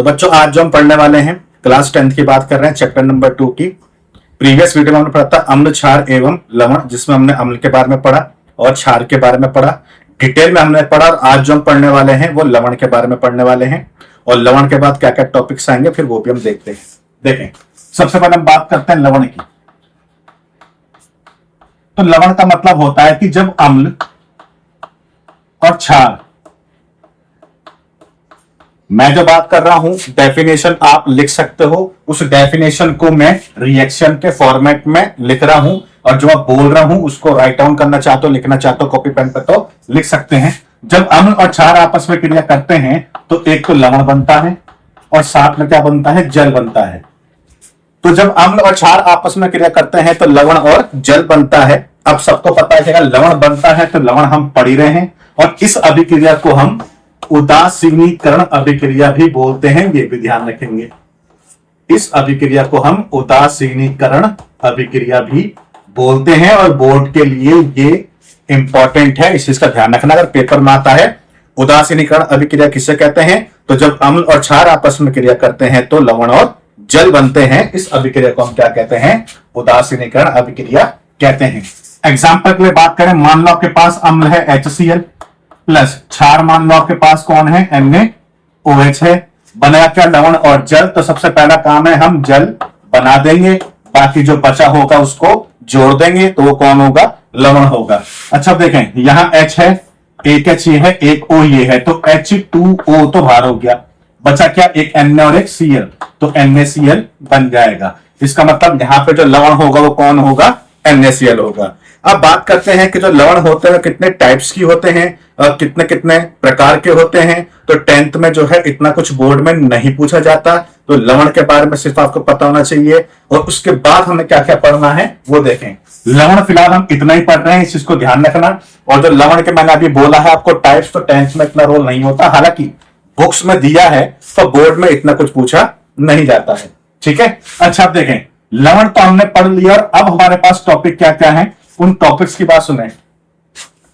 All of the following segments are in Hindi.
तो बच्चों आज जो हम पढ़ने वाले हैं क्लास 10th की बात कर रहे हैं, चैप्टर नंबर 2 की। प्रीवियस वीडियो में हमने पढ़ा था अम्ल, क्षार एवं लवण, जिसमें हमने अम्ल के बारे में पढ़ा और क्षार के बारे में पढ़ा, डिटेल में हमने पढ़ा। और आज जो हम पढ़ने वाले हैं वो लवण के बारे में पढ़ने वाले हैं, और लवण के बाद क्या क्या टॉपिक्स आएंगे फिर वो भी हम देखते हैं। देखें, सबसे पहले हम बात करते हैं लवण की। तो लवण का मतलब होता है कि जब अम्ल और क्षार, मैं जो बात कर रहा हूं डेफिनेशन आप लिख सकते हो, उस डेफिनेशन को मैं रिएक्शन के फॉर्मेट में लिख रहा हूं, और जो मैं बोल रहा हूं उसको राइट डाउन करना चाहते हो, लिखना चाहते हो कॉपी पेन पर तो लिख सकते हैं। जब अम्ल और क्षार आपस में क्रिया करते हैं तो एक तो लवण बनता है और साथ में क्या बनता है, जल बनता है। तो जब अम्ल और क्षार आपस में क्रिया करते हैं तो लवण और जल बनता है। अब सबको पता है कि अगर लवण बनता है तो लवण हम पढ़ ही रहे हैं, और इस अभिक्रिया को हम उदासीनीकरण अभिक्रिया भी बोलते हैं, ये भी ध्यान रखेंगे। इस अभिक्रिया को हम उदासीनीकरण अभिक्रिया भी बोलते हैं, और बोर्ड के लिए ये इंपॉर्टेंट है, इस चीज का ध्यान रखना। अगर पेपर में आता है उदासीनीकरण अभिक्रिया किसे कहते हैं, तो जब अम्ल और क्षार आपस में क्रिया करते हैं तो लवण और जल बनते हैं। इस अभिक्रिया को हम क्या कहते हैं, उदासीनीकरण अभिक्रिया कहते हैं। एग्जाम्पल के लिए बात करें, मान लो आपके पास अम्ल है HCl प्लस क्षार मान लो आपके पास कौन है, NaOH है। बना क्या, लवण और जल। तो सबसे पहला काम है हम जल बना देंगे, बाकी जो बचा होगा उसको जोड़ देंगे, तो वो कौन होगा, लवण होगा। अच्छा देखें, यहां H है, एक H ये है, एक O ये है, तो H2O तो बाहर हो गया, बचा क्या, एक Na और एक Cl, तो NaCl बन जाएगा। इसका मतलब यहां पे जो लवण होगा वो कौन होगा, NaCl होगा। अब बात करते हैं कि जो लवण होते हैं कितने टाइप्स की होते हैं और कितने कितने प्रकार के होते हैं। तो 10th में जो है इतना कुछ बोर्ड में नहीं पूछा जाता, तो लवण के बारे में सिर्फ आपको पता होना चाहिए। और उसके बाद हमें क्या क्या पढ़ना है वो देखें। लवण फिलहाल हम इतना ही पढ़ रहे हैं, इस चीज को ध्यान रखना। और जो लवण के मैंने अभी बोला है आपको टाइप्स, तो 10th में इतना रोल नहीं होता, हालांकि बुक्स में दिया है तो बोर्ड में इतना कुछ पूछा नहीं जाता है, ठीक है। अच्छा आप देखें, लवण तो हमने पढ़ लिया, और अब हमारे पास टॉपिक क्या क्या है, उन टॉपिक्स की बात सुने।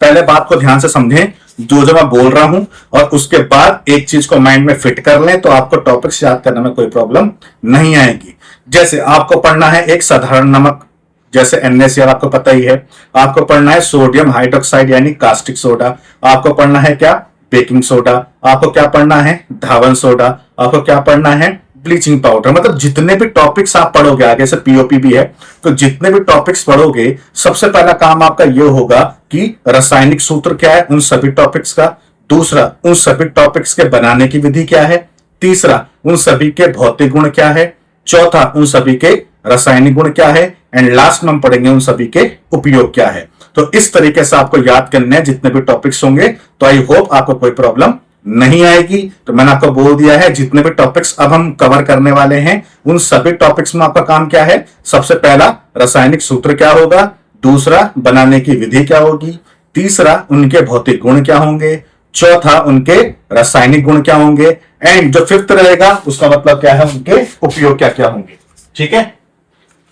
पहले बात को ध्यान से समझें जो मैं बोल रहा हूं, और उसके बाद एक चीज को माइंड में फिट कर लें, तो आपको टॉपिक्स याद करने में कोई प्रॉब्लम नहीं आएगी। जैसे आपको पढ़ना है एक साधारण नमक, जैसे NaCl आपको पता ही है। आपको पढ़ना है सोडियम हाइड्रोक्साइड यानी कास्टिक सोडा। आपको पढ़ना है क्या, बेकिंग सोडा। आपको क्या पढ़ना है, धावन सोडा। आपको क्या पढ़ना है, ब्लीचिंग पाउडर। मतलब जितने भी टॉपिक्स आप पढ़ोगे, आगे से POP भी है, तो जितने भी टॉपिक्स पढ़ोगे सबसे पहला काम आपका ये होगा कि रासायनिक सूत्र क्या है उन सभी टॉपिक्स का। दूसरा, उन सभी टॉपिक्स के बनाने की विधि क्या है। तीसरा, उन सभी के भौतिक गुण क्या है। चौथा, उन सभी के रासायनिक गुण क्या है। एंड लास्ट में हम पढ़ेंगे उन सभी के उपयोग क्या है। तो इस तरीके से आपको याद करने हैं जितने भी टॉपिक्स होंगे, तो आई होप आपको कोई प्रॉब्लम नहीं आएगी। तो मैंने आपको बोल दिया है जितने भी टॉपिक्स अब हम कवर करने वाले हैं उन सभी टॉपिक्स में आपका काम क्या है, सबसे पहला रासायनिक सूत्र क्या होगा, दूसरा बनाने की विधि क्या होगी, तीसरा उनके भौतिक गुण क्या होंगे, चौथा उनके रासायनिक गुण क्या होंगे, एंड जो फिफ्थ रहेगा उसका मतलब क्या है, उनके उपयोग क्या क्या होंगे, ठीक है।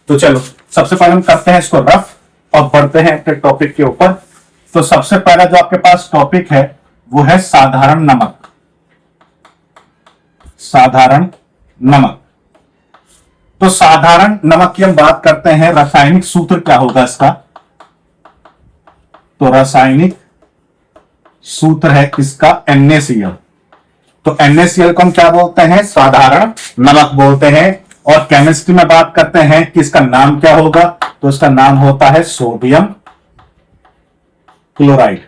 तो चलो सबसे पहले हम करते हैं इसको रफ और बढ़ते हैं अपने टॉपिक के ऊपर। तो सबसे पहला जो आपके पास टॉपिक है वो है साधारण नमक। साधारण नमक, तो साधारण नमक की हम बात करते हैं, रासायनिक सूत्र क्या होगा इसका, तो रासायनिक सूत्र है किसका, NaCl। तो NaCl को हम क्या बोलते हैं, साधारण नमक बोलते हैं। और केमिस्ट्री में बात करते हैं कि इसका नाम क्या होगा, तो इसका नाम होता है सोडियम क्लोराइड।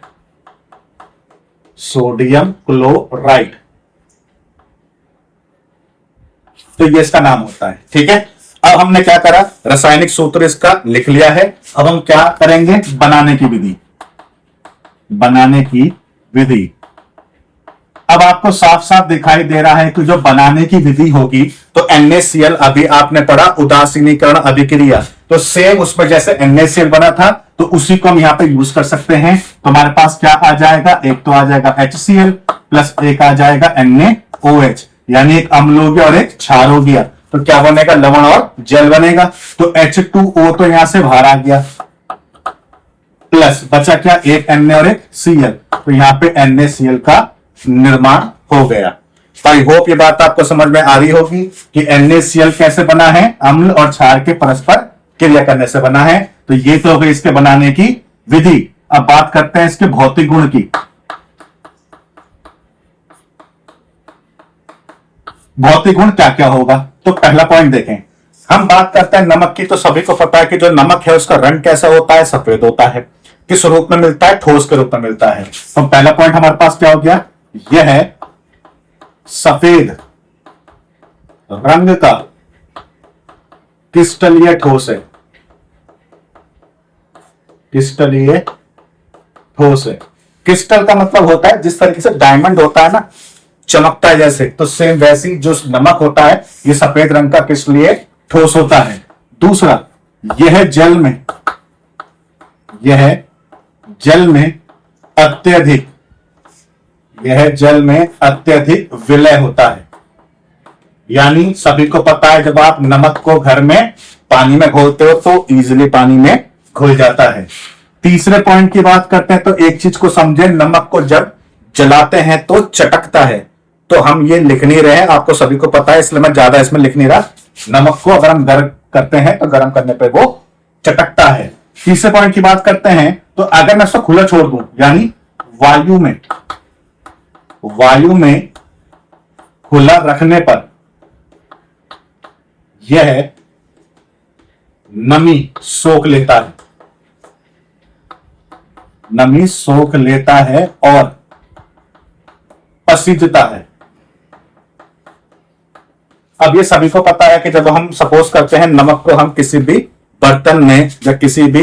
सोडियम क्लोराइड, तो ये इसका नाम होता है, ठीक है। अब हमने क्या करा, रासायनिक सूत्र इसका लिख लिया है। अब हम क्या करेंगे, बनाने की विधि। बनाने की विधि, अब आपको साफ साफ दिखाई दे रहा है कि जो बनाने की विधि होगी, तो NaCl अभी आपने पढ़ा उदासीनीकरण अभिक्रिया, तो सेम उसमें जैसे NaCl बना था तो उसी को हम यहां पे यूज कर सकते हैं। तो हमारे पास क्या आ जाएगा, एक तो आ जाएगा HCl प्लस एक आ जाएगा NaOH, यानी एक अम्ल हो गया और एक क्षार हो गया। तो क्या बनेगा, लवण और जल बनेगा। तो H2O तो यहां से बाहर आ गया, प्लस बचा क्या, एक Na और एक Cl, तो यहां पे NaCl का निर्माण हो गया। तो आई होप ये बात आपको समझ में आ रही होगी कि NaCl कैसे बना है, अम्ल और क्षार के परस्पर क्रिया करने से बना है। तो ये तो हो गई इसके बनाने की विधि। अब बात करते हैं इसके भौतिक गुण की। भौतिक गुण क्या क्या होगा, तो पहला पॉइंट देखें, हम बात करते हैं नमक की, तो सभी को पता है कि जो नमक है उसका रंग कैसा होता है, सफेद होता है। किस रूप में मिलता है, ठोस के रूप में मिलता है। तो पहला पॉइंट हमारे पास क्या हो गया, यह है सफेद रंग का क्रिस्टलीय ठोस है। क्रिस्टलीय ठोस है। क्रिस्टल का मतलब होता है जिस तरीके से डायमंड होता है ना, चमकता है जैसे, तो सेम वैसी जो नमक होता है ये सफेद रंग का क्रिस्टलीय ठोस होता है। दूसरा, यह जल में अत्यधिक विलय होता है। यानी सभी को पता है जब आप नमक को घर में पानी में घोलते हो तो इजीली पानी में घुल जाता है। तीसरे पॉइंट की बात करते हैं तो एक चीज को समझे, नमक को जब जलाते हैं तो चटकता है। तो हम ये लिख नहीं रहे हैं, आपको सभी को पता है, इसलिए मैं ज्यादा इसमें लिख नहीं रहा। नमक को अगर हम गर्म करते हैं तो गर्म करने पे वो चटकता है। तीसरे पॉइंट की बात करते हैं तो अगर मैं इसको खुला छोड़ दूं, यानी वायु में खुला रखने पर यह नमी सोख लेता है और पसीजता है। अब ये सभी को पता है कि जब हम सपोज करते हैं नमक को हम किसी भी बर्तन में या किसी भी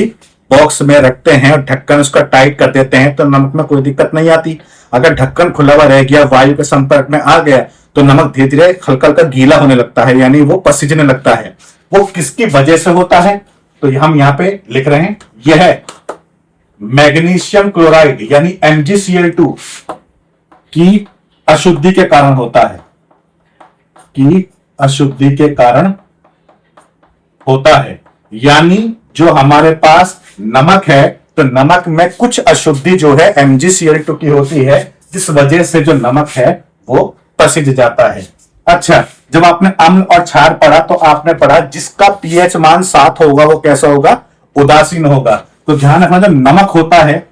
बॉक्स में रखते हैं और ढक्कन उसका टाइट कर देते हैं तो नमक में कोई दिक्कत नहीं आती। अगर ढक्कन खुला हुआ रह गया, वायु के संपर्क में आ गया, तो नमक धीरे धीरे हल्का हल्का गीला होने लगता है, यानी वो पसीजने लगता है। वो किसकी वजह से होता है, तो हम यहां पे लिख रहे हैं, यह मैग्नीशियम क्लोराइड यानी MgCl2 की अशुद्धि के कारण होता है। यानी जो हमारे पास नमक है तो नमक में कुछ अशुद्धि जो है MgCl2 की होती है, जिस वजह से जो नमक है वो पसीज जाता है। अच्छा, जब आपने अम्ल और क्षार पढ़ा तो आपने पढ़ा जिसका pH मान 7 होगा वो कैसा होगा, उदासीन होगा। तो ध्यान रखना, जो नमक होता है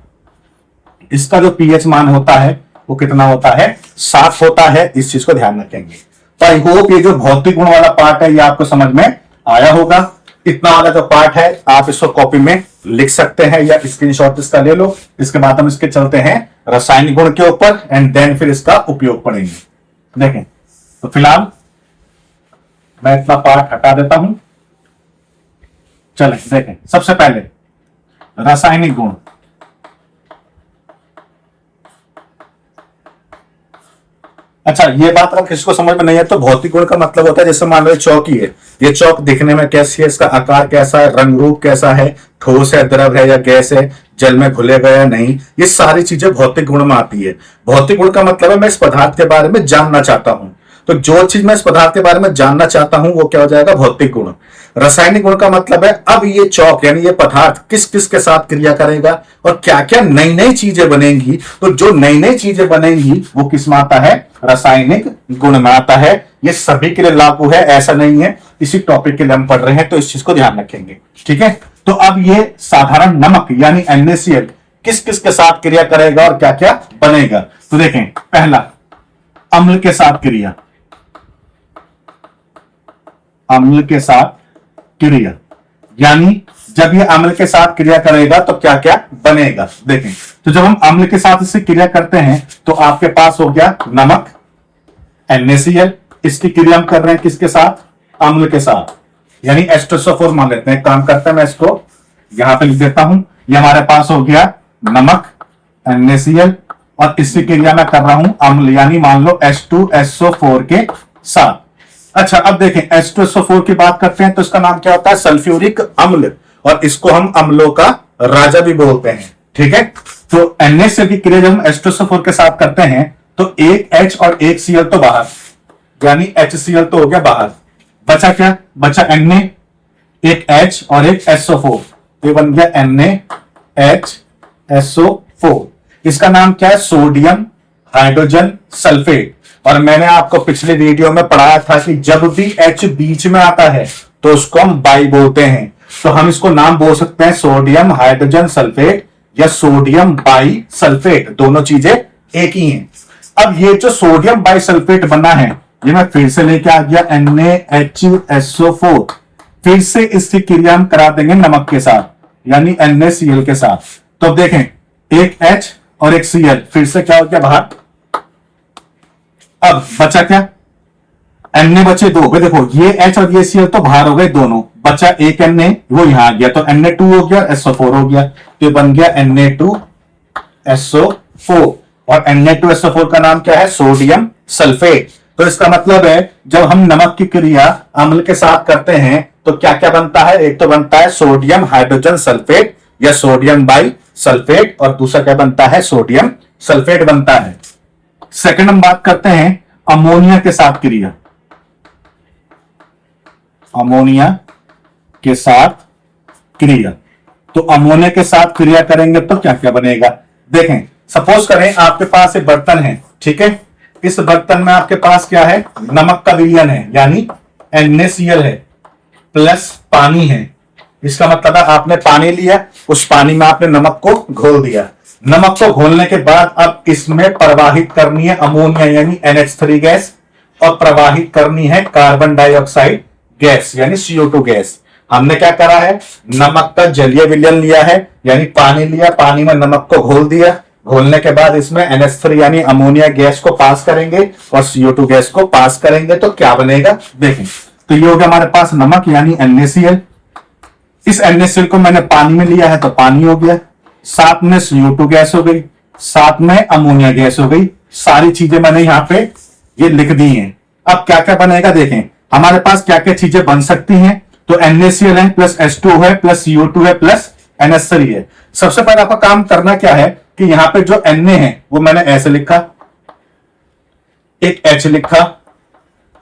इसका जो pH मान होता है वो कितना होता है, 7 होता है। इस चीज को ध्यान रखेंगे। तो आई होप ये जो भौतिक गुण वाला पार्ट है ये आपको समझ में आया होगा। इतना वाला जो पार्ट है आप इसको कॉपी में लिख सकते हैं या स्क्रीनशॉट इसका ले लो। इसके बाद हम इसके चलते हैं रासायनिक गुण के ऊपर एंड देन फिर इसका उपयोग पढ़ेंगे। देखें, तो फिलहाल मैं इतना पार्ट हटा देता हूं। चलें देखें, सबसे पहले रासायनिक गुण। अच्छा, ये बात अगर किसी को समझ में नहीं है तो भौतिक गुण का मतलब होता है, जैसे मान लो चौकी है, ये चौक दिखने में कैसी है, इसका आकार कैसा है, रंग रूप कैसा है, ठोस है, द्रव है या गैस है, जल में घुलेगा या नहीं, ये सारी चीजें भौतिक गुण में आती है। भौतिक गुण का मतलब है मैं इस पदार्थ के बारे में जानना चाहता हूं, तो जो चीज मैं इस पदार्थ के बारे में जानना चाहता हूं वो क्या हो जाएगा, भौतिक गुण। रासायनिक गुण का मतलब है अब ये चौक यानी ये पदार्थ किस किस के साथ क्रिया करेगा और क्या क्या नई नई चीजें बनेंगी। तो जो नई नई चीजें बनेंगी वो किस में आता है, रासायनिक गुण में आता है। ये सभी के लिए लागू है, ऐसा नहीं है, इसी टॉपिक के लिए हम पढ़ रहे हैं तो इस चीज को ध्यान रखेंगे। ठीक है, तो अब ये साधारण नमक यानी NaCl किस किस के साथ क्रिया करेगा और क्या क्या बनेगा। तो देखें, पहला अम्ल के साथ क्रिया, अम्ल के साथ क्रिया यानी जब ये अम्ल के साथ क्रिया करेगा तो क्या क्या बनेगा। देखें, तो जब हम अम्ल के साथ इससे क्रिया करते हैं तो आपके पास हो गया नमक NaCl, इसकी क्रिया हम कर रहे हैं किसके साथ, अम्ल के साथ, यानी H2SO4 मान लेते हैं। काम करते हैं, मैं इसको यहां पे लिख देता हूं, ये हमारे पास हो गया नमक NaCl और इसकी क्रिया मैं कर रहा हूं अम्ल यानी मान लो H2SO4 के साथ। अच्छा, अब देखें H2SO4 की बात करते हैं तो इसका नाम क्या होता है, सल्फ्यूरिक अम्ल, और इसको हम अम्लों का राजा भी बोलते हैं। ठीक है, तो NaCl की क्रिया जब हम H2SO4 के साथ करते हैं तो एक H और एक Cl तो बाहर, यानी HCl तो हो गया बाहर, बचा क्या, बचा Na, एक H और एक SO4, ये बन गया NaHSO4। इसका नाम क्या है, सोडियम हाइड्रोजन सल्फेट। और मैंने आपको पिछले वीडियो में पढ़ाया था कि जब भी H बीच में आता है तो उसको हम बाई बोलते हैं। तो हम इसको नाम बोल सकते हैं सोडियम हाइड्रोजन सल्फेट या सोडियम बाई सल्फेट, दोनों चीजें एक ही हैं। अब ये जो सोडियम बाई सल्फेट बना है, ये मैं फिर से लेके आ गया NaHSO4, फिर से इसकी क्रिया हम करा देंगे नमक के साथ, यानी NaCl के साथ। तो अब देखें, एक H और एक Cl, फिर से क्या हो गया बाहर। अब बचा क्या, Na बचे दो, देखो ये H और ये Cl तो बाहर हो गए दोनों, बचा एक Na, वो यहां आ गया, तो Na2 हो गया, SO4 हो गया, तो बन गया Na2SO4। और Na2SO4 का नाम क्या है, सोडियम सल्फेट। तो इसका मतलब है जब हम नमक की क्रिया अम्ल के साथ करते हैं तो क्या क्या बनता है, एक तो बनता है सोडियम हाइड्रोजन सल्फेट या सोडियम बाई सल्फेट, और दूसरा क्या बनता है, सोडियम सल्फेट बनता है। सेकंड हम बात करते हैं अमोनिया के साथ क्रिया। अमोनिया के साथ क्रिया, तो अमोनिया के साथ क्रिया करेंगे तो क्या क्या बनेगा। देखें, सपोज करें आपके पास एक बर्तन है, ठीक है, इस बर्तन में आपके पास क्या है, नमक का विलयन है, यानी NaCl है, प्लस पानी है। इसका मतलब है आपने पानी लिया, उस पानी में आपने नमक को घोल दिया। नमक को घोलने के बाद अब इसमें प्रवाहित करनी है अमोनिया यानी NH3 गैस, और प्रवाहित करनी है कार्बन डाइऑक्साइड गैस यानी CO2 गैस। हमने क्या करा है, नमक का जलीय विलयन लिया है, यानी पानी लिया, पानी में नमक को घोल दिया, घोलने के बाद इसमें NH3 यानी अमोनिया गैस को पास करेंगे और CO2 गैस को पास करेंगे, तो क्या बनेगा देखें। तो ये हो गया हमारे पास नमक यानी NaCl। इस NaCl को मैंने पानी में लिया है तो पानी हो गया, साथ में CO2 गैस हो गई, साथ में अमोनिया गैस हो गई। सारी चीजें मैंने यहां पे ये लिख दी हैं। अब क्या क्या बनेगा देखें, हमारे पास क्या क्या चीजें बन सकती हैं। तो NaCl है, प्लस H2 है, प्लस CO2 है, प्लस NH3 है। सबसे पहले आपका काम करना क्या है कि यहां पे जो Na है वो मैंने ऐसे लिखा, एक H लिखा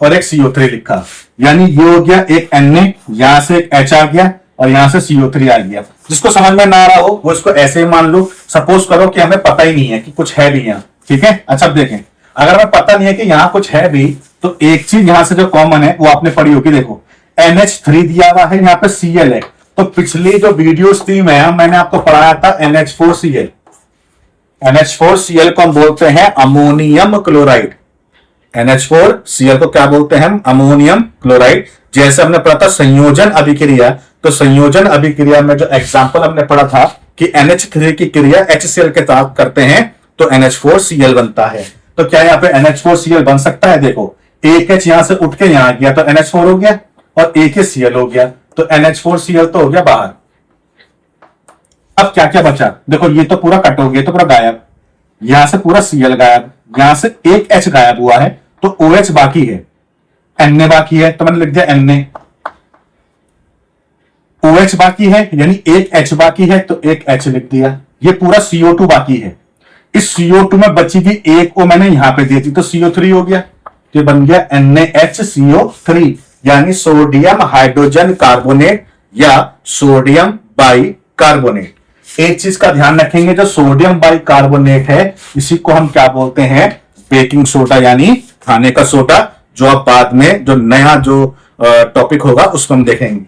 और एक CO3 लिखा, यानी ये हो गया एक Na, यहां से एक H आ गया और यहां से CO3 आ गया। जिसको समझ में ना आ रहा हो वो इसको ऐसे ही मान लो। सपोज करो कि हमें पता ही नहीं है कि कुछ है भी यहां, ठीक है। अच्छा देखें, अगर हमें पता नहीं है कि यहां कुछ है भी, तो एक चीज यहां से जो कॉमन है वो आपने पढ़ी होगी। देखो NH3 दिया हुआ है, यहां पे Cl है, तो पिछली जो वीडियोस थी मैंने आपको पढ़ाया था NH4Cl। NH4Cl को हम बोलते हैं अमोनियम क्लोराइड। NH4Cl को क्या बोलते हैं हम, अमोनियम क्लोराइड। जैसे हमने पढ़ा था संयोजन अभिक्रिया, तो संयोजन अभिक्रिया में जो एग्जांपल हमने पढ़ा था कि NH3 की क्रिया HCl के साथ करते हैं तो NH4Cl बनता है। तो क्या यहाँ पे NH4Cl बन सकता है, देखो एक H यहां से उठ के यहां गया तो NH4 हो गया और एक ही Cl हो गया, तो NH4Cl तो हो गया बाहर। अब क्या क्या बचा, देखो ये तो पूरा कट हो गया, तो पूरा गायब, यहां से पूरा Cl गायब, यहां से एक H गायब हुआ है तो OH बाकी है, Na बाकी है तो मैंने लिख दिया Na, OH बाकी है यानी एक H बाकी है तो एक H लिख दिया, ये पूरा CO2 बाकी है। इस CO2 में बची हुई एक को मैंने यहां पे दे दी तो CO3 हो गया, तो बन गया NaHCO3 यानी सोडियम हाइड्रोजन कार्बोनेट या सोडियम बाई कार्बोनेट। एक चीज का ध्यान रखेंगे, जो सोडियम बाई कार्बोनेट है इसी को हम क्या बोलते हैं, बेकिंग सोडा यानी खाने का सोडा, जो आप बाद में जो नया जो टॉपिक होगा उसको हम देखेंगे।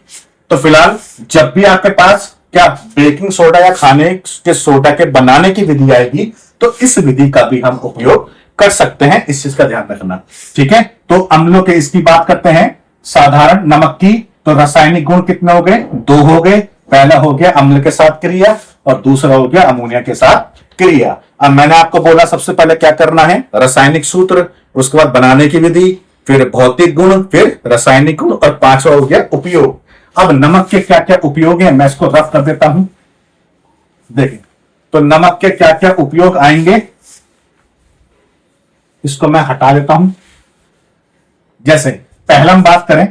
तो फिलहाल जब भी आपके पास क्या बेकिंग सोडा या खाने के सोडा के बनाने की विधि आएगी तो इस विधि का भी हम उपयोग कर सकते हैं, इस चीज का ध्यान रखना, ठीक है। तो अम्लों के इसकी बात करते हैं, साधारण नमक की, तो रासायनिक गुण कितने हो गए, दो हो गए। पहला हो गया अम्ल के साथ क्रिया और दूसरा हो गया अमोनिया के साथ क्रिया। अब मैंने आपको बोला सबसे पहले क्या करना है, रासायनिक सूत्र, उसके बाद बनाने की विधि, फिर भौतिक गुण, फिर रासायनिक गुण और पांचवा हो गया उपयोग। अब नमक के क्या क्या उपयोग है मैं इसको रफ कर देता हूं, देखिए। तो नमक के क्या क्या उपयोग आएंगे इसको मैं हटा देता हूं। जैसे पहला हम बात करें,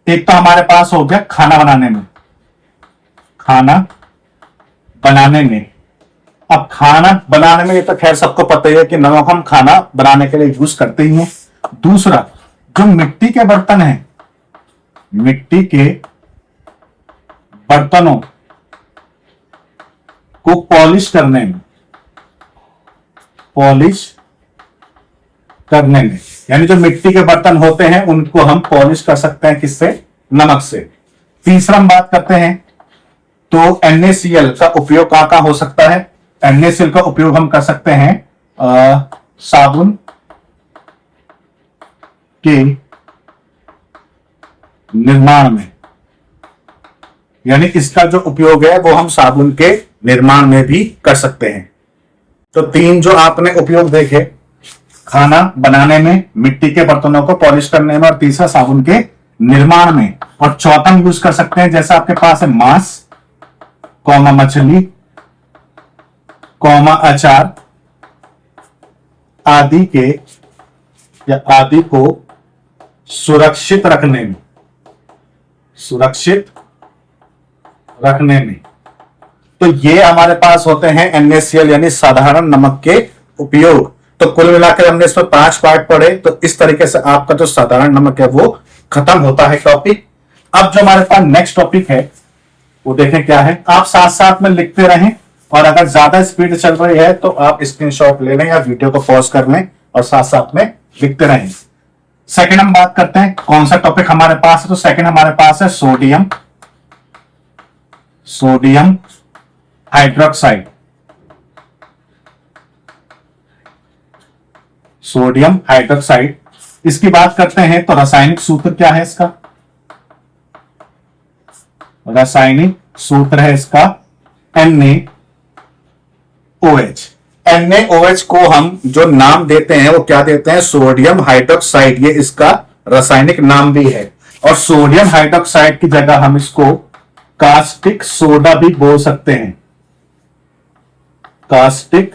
एक तो हमारे पास हो गया खाना बनाने में, खाना बनाने में। अब खाना बनाने में ये तो खैर सबको पता ही है कि नमक हम खाना बनाने के लिए यूज करते ही हैं। दूसरा, जो मिट्टी के बर्तन हैं, मिट्टी के बर्तनों को पॉलिश करने में, पॉलिश करने में, यानी जो मिट्टी के बर्तन होते हैं उनको हम पॉलिश कर सकते हैं किससे? नमक से। तीसरा हम बात करते हैं तो NaCl का उपयोग कहां हो सकता है? NaCl का उपयोग हम कर सकते हैं साबुन के निर्माण में, यानी इसका जो उपयोग है वो हम साबुन के निर्माण में भी कर सकते हैं। तो तीन जो आपने उपयोग देखे, खाना बनाने में, मिट्टी के बर्तनों को पॉलिश करने में, और तीसरा साबुन के निर्माण में। और चौथा हम यूज कर सकते हैं जैसे आपके पास है मांस, कौमा मछली, कौमा अचार आदि के या आदि को सुरक्षित रखने में, सुरक्षित रखने में। तो ये हमारे पास होते हैं NaCl यानी साधारण नमक के उपयोग। तो कुल मिलाकर हमने इसमें 5 पार्ट पढ़े। तो इस तरीके से आपका जो साधारण नमक है वो खत्म होता है टॉपिक। अब जो हमारे पास नेक्स्ट टॉपिक है वो देखें क्या है। आप साथ साथ में लिखते रहें, और अगर ज्यादा स्पीड चल रही है तो आप स्क्रीनशॉट ले लें या वीडियो को पॉज कर लें और साथ साथ में लिखते रहें। सेकंड हम बात करते हैं कौन सा टॉपिक हमारे पास है। तो सेकंड हमारे पास है sodium, sodium hydroxide, sodium hydroxide. इसकी बात करते हैं तो रासायनिक सूत्र क्या है इसका? रासायनिक सूत्र है इसका NaOH। NaOH को हम जो नाम देते हैं वो क्या देते हैं? Sodium hydroxide. ये इसका रासायनिक नाम भी है। और सोडियम हाइड्रोक्साइड की जगह हम इसको कास्टिक सोडा भी बोल सकते हैं, कास्टिक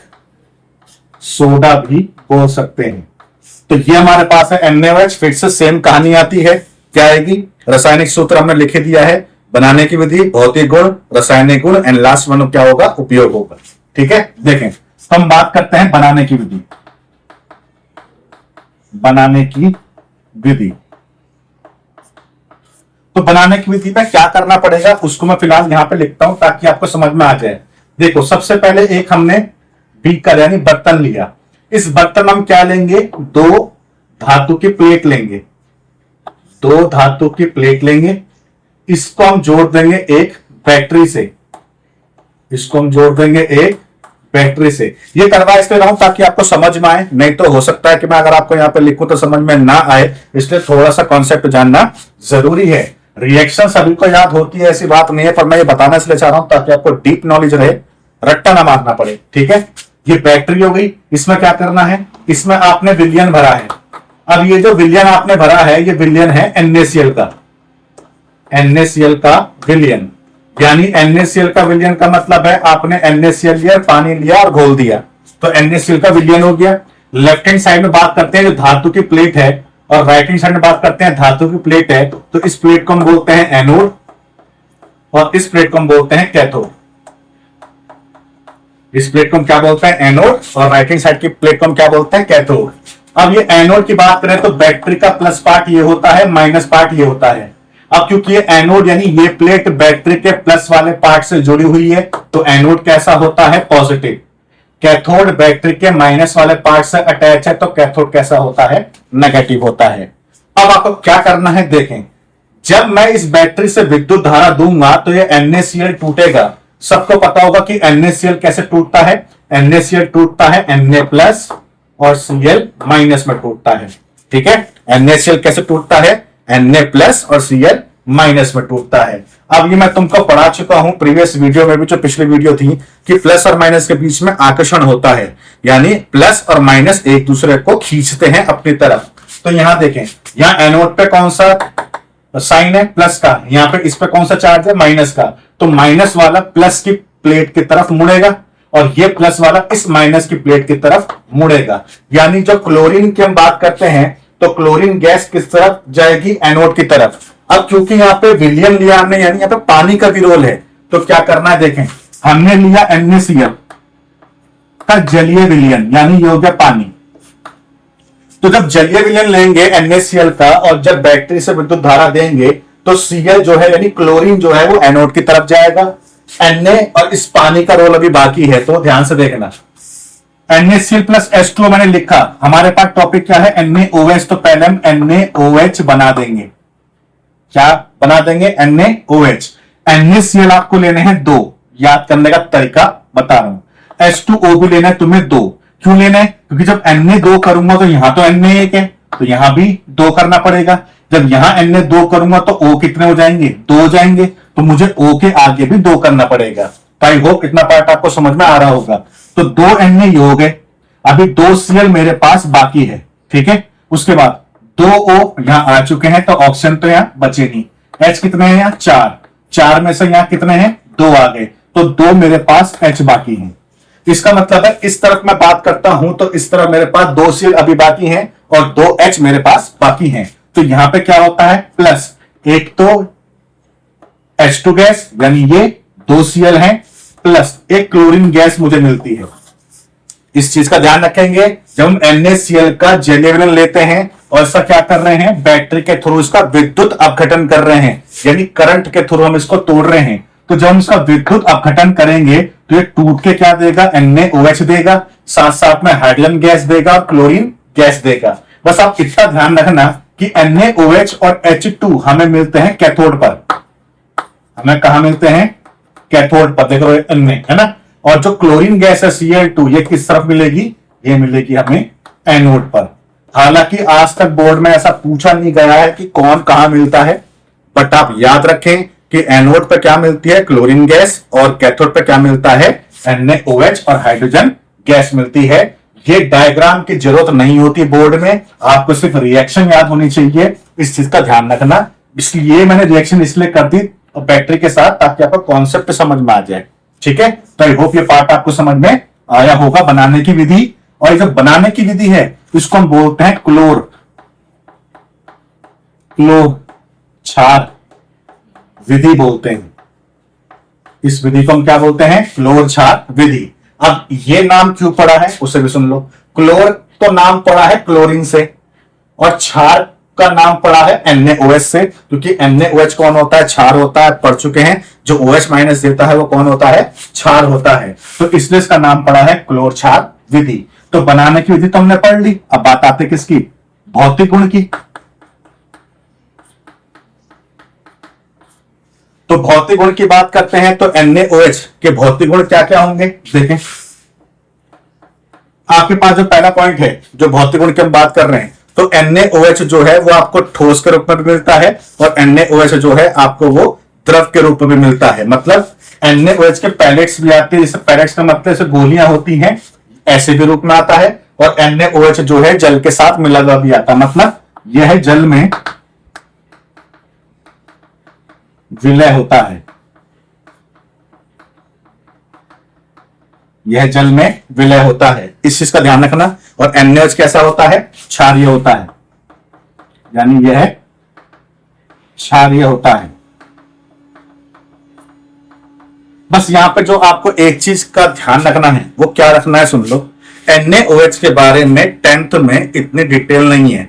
सोडा भी बोल सकते हैं। तो ये हमारे पास है NaOH। फिर से सेम कहानी आती है, क्या आएगी? रासायनिक सूत्र हमने लिख दिया है, बनाने की विधि, भौतिक गुण, रासायनिक गुण, एंड लास्ट वन क्या होगा? उपयोग होगा। ठीक है, देखें तो हम बात करते हैं बनाने की विधि। बनाने की विधि, तो बनाने की विधि में क्या करना पड़ेगा उसको मैं फिलहाल यहां पे लिखता हूं ताकि आपको समझ में आ जाए। देखो, सबसे पहले एक हमने बीकर यानी बर्तन लिया। इस बर्तन में हम क्या लेंगे? 2 धातु की प्लेट लेंगे, 2 धातु की प्लेट लेंगे। इसको हम जोड़ देंगे एक बैटरी से, इसको हम जोड़ देंगे एक बैटरी से। ये करवा इसलिए रहा हूं ताकि आपको समझ में आए, नहीं तो हो सकता है कि मैं अगर आपको यहां पे लिखूं तो समझ में ना आए, इसलिए थोड़ा सा कॉन्सेप्ट जानना जरूरी है। रिएक्शन सभी को याद होती है, ऐसी बात नहीं है, पर मैं ये बताना इसलिए चाह रहा हूं ताकि आपको डीप नॉलेज रहे, रट्टा ना मारना पड़े। ठीक है, ये बैटरी हो गई। इसमें क्या करना है? इसमें आपने विलयन भरा है। अब ये जो विलयन आपने भरा है ये विलयन है NaCl का, NaCl का विलयन। यानी NaCl का विलयन का मतलब है आपने NaCl लिया, पानी लिया और घोल दिया, तो NaCl का विलयन हो गया। लेफ्ट हैंड साइड में बात करते हैं जो धातु की प्लेट है, और राइट हैंड साइड में बात करते हैं धातु की प्लेट है। तो इस प्लेट को हम बोलते हैं एनोड और इस प्लेट को हम बोलते हैं कैथोड। इस प्लेट को हम क्या बोलते हैं? एनोड, और राइट हैंड साइड की प्लेट को हम क्या बोलते हैं? कैथोड। अब ये एनोड की बात करें तो बैटरी का प्लस पार्ट ये होता है, माइनस पार्ट ये होता है। अब क्योंकि ये एनोड यानी ये प्लेट बैटरी के प्लस वाले पार्ट से जुड़ी हुई है तो एनोड कैसा होता है? पॉजिटिव। कैथोड बैटरी के माइनस वाले पार्ट से अटैच है तो कैथोड कैसा होता है? नेगेटिव होता है। अब आपको क्या करना है देखें, जब मैं इस बैटरी से विद्युत धारा दूंगा तो ये NaCl टूटेगा। सबको पता होगा कि NaCl कैसे टूटता है? NaCl टूटता है Na+ और Cl- में टूटता है। ठीक है, NaCl कैसे टूटता है? Na+ और Cl- में टूटता है। अब ये मैं तुमको पढ़ा चुका हूं प्रीवियस वीडियो में भी, जो पिछली वीडियो थी, कि प्लस और माइनस के बीच में आकर्षण होता है, यानी प्लस और माइनस एक दूसरे को खींचते हैं अपनी तरफ। तो यहां देखें, यहां एनोड पे कौन सा साइन है? प्लस का। यहां पे इस पे कौन सा चार्ज है? माइनस का। तो माइनस वाला प्लस की प्लेट की तरफ मुड़ेगा और ये प्लस वाला इस माइनस की प्लेट की तरफ मुड़ेगा। यानी जो क्लोरीन की हम बात करते हैं तो क्लोरीन गैस किस तरफ जाएगी? एनोड की तरफ। अब क्योंकि यहाँ पे विलियम लिया हमने, यानी यहाँ पे पानी का भी रोल है, तो क्या करना है देखें, हमने लिया NaCl का जलीय विलयन, यानी ये हो गया पानी। तो जब जलीय विलयन लेंगे NaCl का और जब बैटरी से विद्युत धारा देंगे तो Cl जो है यानी क्लोरीन जो है वो एनोड की तरफ जाएगा। Na और इस पानी का रोल अभी बाकी है, तो ध्यान से देखना। NaCl प्लस H2O मैंने लिखा, हमारे पास टॉपिक क्या है NaOH, तो पहले हम NaOH बना देंगे। क्या बना देंगे? NaOH। NaCl आपको लेने हैं 2, याद करने का तरीका बता रहा हूं। H2O भी लेना है तुम्हें 2। क्यों लेना है? क्योंकि जब Na 2 करूंगा तो यहां तो Na 1 है, तो यहां भी 2 करना पड़ेगा। जब यहां Na 2 करूंगा तो O कितने हो जाएंगे? 2 हो जाएंगे, तो मुझे O के आगे भी 2 करना पड़ेगा। तो आई होप इतना पार्ट आपको समझ में आ रहा होगा। तो 2 Na ये हो गए, अभी 2 Cl मेरे पास बाकी है, ठीक है। उसके बाद 2 O यहां आ चुके हैं, तो ऑप्शन तो यहां बचे नहीं। H कितने हैं यहां? 4 में से यहां कितने हैं? 2 आ गए, तो 2 मेरे पास H बाकी हैं। इसका मतलब है इस तरफ मैं बात करता हूं तो इस तरफ मेरे पास 2 Cl अभी बाकी हैं और 2 H मेरे पास बाकी हैं। तो यहां पे क्या होता है? प्लस एक तो H2 गैस, यानी ये 2 Cl है, प्लस एक क्लोरीन गैस मुझे मिलती है। इस चीज का ध्यान रखेंगे, जब हम NaCl का जेनेवलन लेते हैं और इसका क्या कर रहे हैं? बैटरी के थ्रू इसका विद्युत अपघटन कर रहे हैं, यानी करंट के थ्रू हम इसको तोड़ रहे हैं। तो जब हम इसका विद्युत अपघटन करेंगे तो ये टूट के क्या देगा? NaOH देगा, साथ साथ में हाइड्रोजन गैस देगा और क्लोरीन गैस देगा। बस आप इतना ध्यान रखना कि NaOH और H2 हमें मिलते हैं कैथोड पर। हमें कहा मिलते हैं? कैथोड पर। देखो Na है ना, और जो क्लोरीन गैस है Cl2 ये किस तरफ मिलेगी? ये मिलेगी हमें एनोड पर। हालांकि आज तक बोर्ड में ऐसा पूछा नहीं गया है कि कौन कहां मिलता है, बट आप याद रखें कि एनोड पर क्या मिलती है? क्लोरीन गैस, और कैथोड पर क्या मिलता है? NaOH और हाइड्रोजन गैस मिलती है। ये डायग्राम की जरूरत नहीं होती बोर्ड में, आपको सिर्फ रिएक्शन याद होनी चाहिए, इस चीज का ध्यान रखना। इसलिए मैंने रिएक्शन इसलिए कर दी बैटरी के साथ, ताकि आपको कॉन्सेप्ट समझ में आ जाए, ठीक है। तो आई होप ये पार्ट आपको समझ में आया होगा, बनाने की विधि। और ये जो बनाने की विधि है इसको हम बोलते हैं क्षार विधि बोलते हैं। इस विधि को हम क्या बोलते हैं? क्लोर क्षार विधि। अब ये नाम क्यों पड़ा है उसे भी सुन लो। क्लोर तो नाम पड़ा है क्लोरीन से, और क्षार का नाम पड़ा है NaOH से, क्योंकि NaOH कौन होता है? क्षार होता है, पढ़ चुके हैं। जो OH माइनस देता है वो कौन होता है? क्षार होता है। तो इसलिए इसका नाम पड़ा है क्लोर क्षार विधि। तो बनाने की विधि तो हमने पढ़ ली, अब बात आती है किसकी? भौतिक गुण की। तो भौतिक गुण की बात करते हैं तो NaOH के भौतिक गुण क्या क्या होंगे? देखें, आपके पास जो पहला पॉइंट है, जो भौतिक गुण की हम बात कर रहे हैं, तो NaOH जो है वो आपको ठोस के रूप में भी मिलता है, और NaOH जो है आपको वो द्रव के रूप में भी मिलता है। मतलब NaOH के पैलेट्स भी आते हैं, जैसे पैलेट्स का मतलब जैसे गोलियां होती हैं, ऐसे भी रूप में आता है। और NaOH जो है जल के साथ मिला हुआ भी आता है, मतलब यह है जल में विलय होता है, यह जल में विलय होता है, इस चीज का ध्यान रखना। और NaOH कैसा होता है? क्षारीय होता है, यानी यह क्षारीय होता है। बस यहां पे जो आपको एक चीज का ध्यान रखना है वो क्या रखना है, सुन लो। NaOH के बारे में 10th में इतनी डिटेल नहीं है।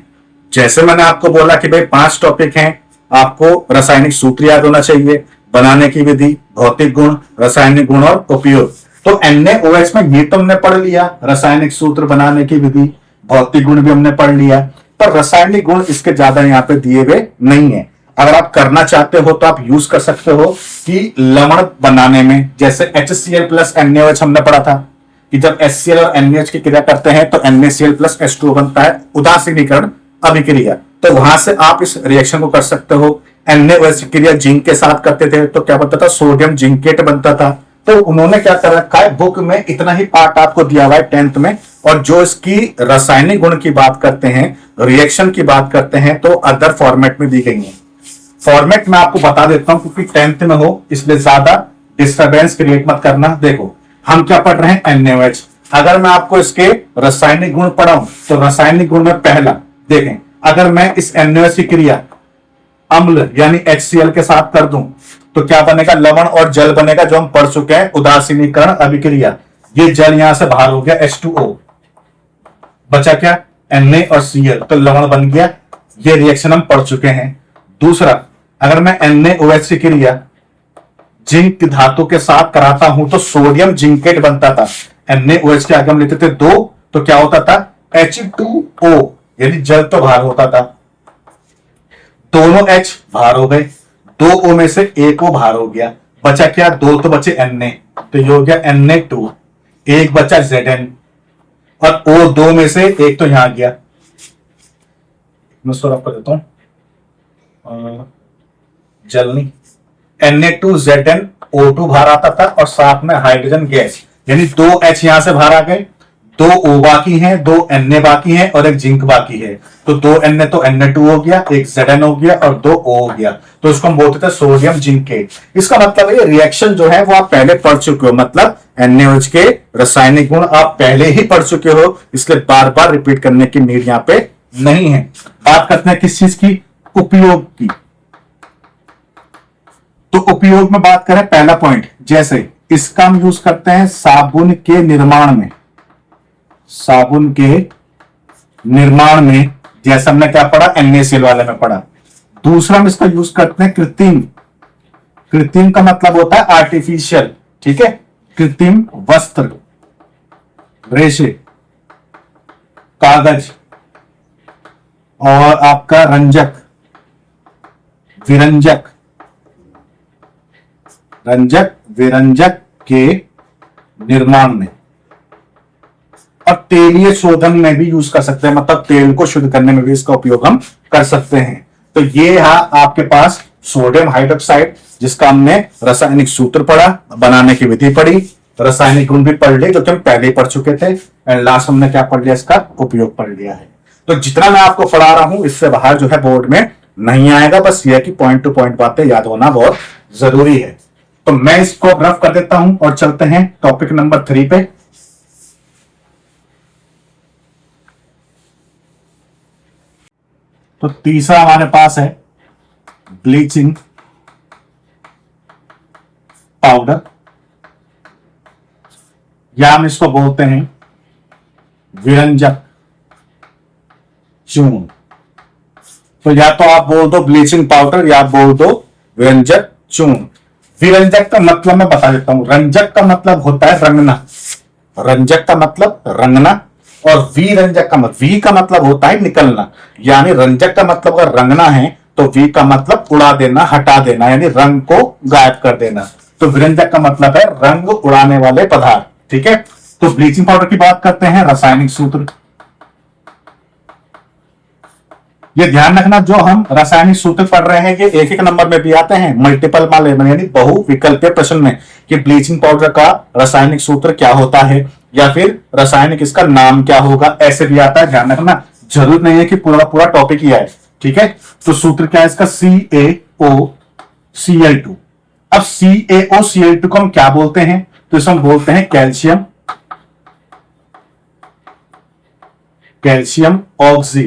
जैसे मैंने आपको बोला कि भाई 5 टॉपिक हैं, आपको रासायनिक सूत्र याद होना चाहिए, बनाने की विधि, भौतिक गुण, रासायनिक गुण और उपयोग। तो NaOH में ये तो हमने पढ़ लिया, रासायनिक सूत्र, बनाने की विधि, भौतिक गुण भी हमने पढ़ लिया, पर रासायनिक गुण इसके ज्यादा यहाँ पे दिए हुए नहीं है। अगर आप करना चाहते हो तो आप यूज कर सकते हो कि लवण बनाने में, जैसे HCl प्लस NaOH हमने पढ़ा था कि जब HCl और NaOH की क्रिया करते हैं तो NaCl प्लस H2O बनता है, उदासीनीकरण अभिक्रिया। तो वहां से आप इस रिएक्शन को कर सकते हो। NaOH की क्रिया जिंक के साथ करते थे तो क्या बनता था? सोडियम जिंकेट बनता था। तो उन्होंने क्या कर रखा है, बुक में इतना ही पार्ट आपको दिया हुआ है 10th में, और जो इसकी रासायनिक गुण की बात करते हैं, रिएक्शन की बात करते हैं, तो अदर फॉर्मेट में दी गई है। फॉर्मेट में आपको बता देता हूं क्योंकि 10th में हो इसलिए ज्यादा डिस्टर्बेंस क्रिएट मत करना। देखो हम क्या पढ़ रहे हैं? NaOH। अगर मैं आपको इसके रासायनिक गुण पढ़ाऊं तो रासायनिक गुण में पहला देखें, अगर मैं इस NaOH की क्रिया अम्ल यानी HCl के साथ कर दूं तो क्या बनेगा? लवण और जल बनेगा, जो हम पढ़ चुके हैं, उदासीनीकरण अभिक्रिया। ये जल यहां से बाहर हो गया, H2O, बचा क्या? Na और Cl, तो लवण बन गया। ये रिएक्शन हम पढ़ चुके हैं। दूसरा, अगर मैं NaOH की क्रिया जिंक धातु के साथ कराता हूं तो सोडियम जिंकेट बनता था। NaOH के आगे हम लेते थे 2, तो क्या होता था H2O, यानी जल तो बाहर होता था, दोनों H बाहर हो गए, 2 O में से 1 O बाहर हो गया, बचा क्या, 2 तो बचे Na, तो ये हो गया Na2, एक बचा Zn, और O 2 में से एक तो यहां गया, मैं इसको रफ कर देता हूं, जलनी, Na2ZnO2 बाहर आता था, और साथ में हाइड्रोजन गैस, यानी 2 H यहां से बाहर आ गए, 2 O बाकी हैं, 2 Na बाकी हैं, और एक जिंक बाकी है, तो 2 Na तो Na2 हो गया, एक Zn हो गया, और 2 O हो गया, तो इसको हम बोलते थे सोडियम जिंकेट। इसका मतलब है ये रिएक्शन जो है वो आप पहले पढ़ चुके हो, मतलब NaOH के रासायनिक गुण आप पहले ही पढ़ चुके हो, इसलिए बार बार रिपीट करने की नीड यहां पे नहीं है। बात करते हैं किस चीज की, उपयोग की। तो उपयोग में बात करें, पहला पॉइंट, जैसे इसका हम यूज करते हैं साबुन के निर्माण में, साबुन के निर्माण में, जैसे हमने क्या पढ़ा, NaCl वाले में पढ़ा। दूसरा हम इसका यूज करते हैं कृत्रिम, कृत्रिम का मतलब होता है आर्टिफिशियल, ठीक है, कृत्रिम वस्त्र, रेशे, कागज, और आपका रंजक, विरंजक, रंजक विरंजक के निर्माण में, और तेलीय शोधन में भी यूज कर सकते हैं, मतलब तेल को शुद्ध करने में भी इसका उपयोग हम कर सकते हैं। तो ये है आपके पास सोडियम हाइड्रोक्साइड, जिसका हमने रासायनिक सूत्र पढ़ा, बनाने की विधि पढ़ी, रासायनिक गुण भी पढ़ लिए जो कि हम पहले ही पढ़ चुके थे, एंड लास्ट हमने क्या पढ़ लिया, इसका उपयोग पढ़ लिया है। तो जितना मैं आपको पढ़ा रहा हूं इससे बाहर जो है बोर्ड में नहीं आएगा, बस यह कि पॉइंट टू पॉइंट बातें याद होना बहुत जरूरी है। तो मैं इसको रफ कर देता हूं और चलते हैं टॉपिक नंबर 3 पे। तो तीसरा हमारे पास है ब्लीचिंग पाउडर, या हम इसको बोलते हैं विरंजक चूर्ण। तो या तो आप बोल दो ब्लीचिंग पाउडर, या आप बोल दो विरंजक चूर्ण। विरंजक का मतलब मैं बता देता हूं, रंजक का मतलब होता है रंगना, रंजक का मतलब रंगना, और विरंजक का मतलब, वी का मतलब होता है निकलना, यानी रंजक का मतलब अगर रंगना है तो वी का मतलब उड़ा देना, हटा देना, यानी रंग को गायब कर देना। तो विरंजक का मतलब है रंग उड़ाने वाले पदार्थ, ठीक है। तो ब्लीचिंग पाउडर की बात करते हैं, रासायनिक सूत्र, ये ध्यान रखना जो हम रासायनिक सूत्र पढ़ रहे हैं ये एक एक नंबर में भी आते हैं, मल्टीपल मालेबल यानी बहुविकल्पीय प्रश्न में, कि ब्लीचिंग पाउडर का रासायनिक सूत्र क्या होता है, या फिर रासायनिक इसका नाम क्या होगा, ऐसे भी आता है, ध्यान रखना। जरूर नहीं है कि पूरा पूरा टॉपिक ही आए, ठीक है। तो सूत्र क्या है इसका, CaOCl2। अब CaOCl2 को हम क्या बोलते हैं, तो इसे हम बोलते हैं calcium, calcium oxy,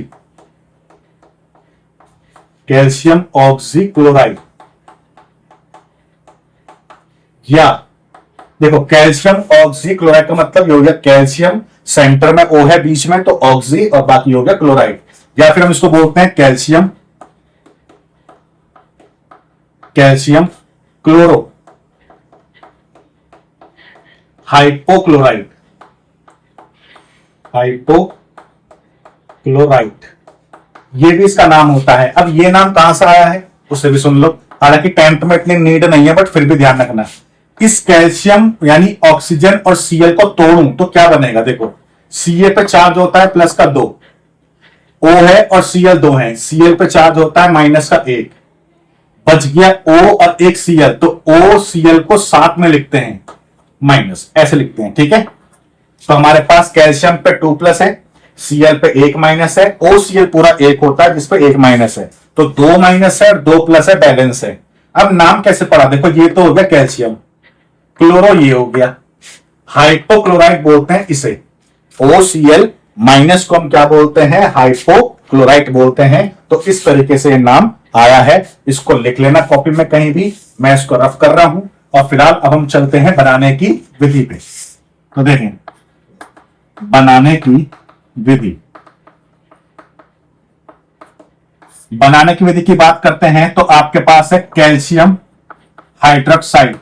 calcium oxy chloride, या देखो कैल्शियम ऑक्सी क्लोराइड का मतलब ये हो गया, कैल्शियम सेंटर में O है बीच में, तो ऑक्सी, और बाकी हो गया क्लोराइड, या फिर हम इसको बोलते हैं calcium, calcium chloro hypochloride, hypochloride, ये भी इसका नाम होता है। अब ये नाम कहां से आया है उसे भी सुन लो, हालांकि 10th में इतनी नीड नहीं है, बट फिर भी ध्यान रखना। इस कैल्शियम यानी ऑक्सीजन और Cl को तोड़ूं तो क्या बनेगा, देखो Ca पे चार्ज होता है प्लस का 2, O है और Cl 2 है, Cl पे चार्ज होता है माइनस का 1, बच गया O और एक Cl, तो O Cl को साथ में लिखते हैं, माइनस ऐसे लिखते हैं, ठीक है। तो हमारे पास कैल्शियम पे 2 प्लस है, Cl पे 1 माइनस है, OCl पूरा 1 होता है जिसपे 1 माइनस है, तो 2 माइनस है और 2 प्लस है, बैलेंस है। अब नाम कैसे पढ़ा, देखो ये तो हो गया कैल्शियम, क्लोरो ये हो गया, हाइपोक्लोराइड बोलते हैं इसे, OCl माइनस को हम क्या बोलते हैं, हाइपोक्लोराइड बोलते हैं। तो इस तरीके से नाम आया है, इसको लिख लेना कॉपी में कहीं भी, मैं इसको रफ कर रहा हूं। और फिलहाल अब हम चलते हैं बनाने की विधि पे। तो देखें बनाने की विधि, बनाने की विधि की बात करते हैं तो आपके पास है कैल्शियम हाइड्रोक्साइड,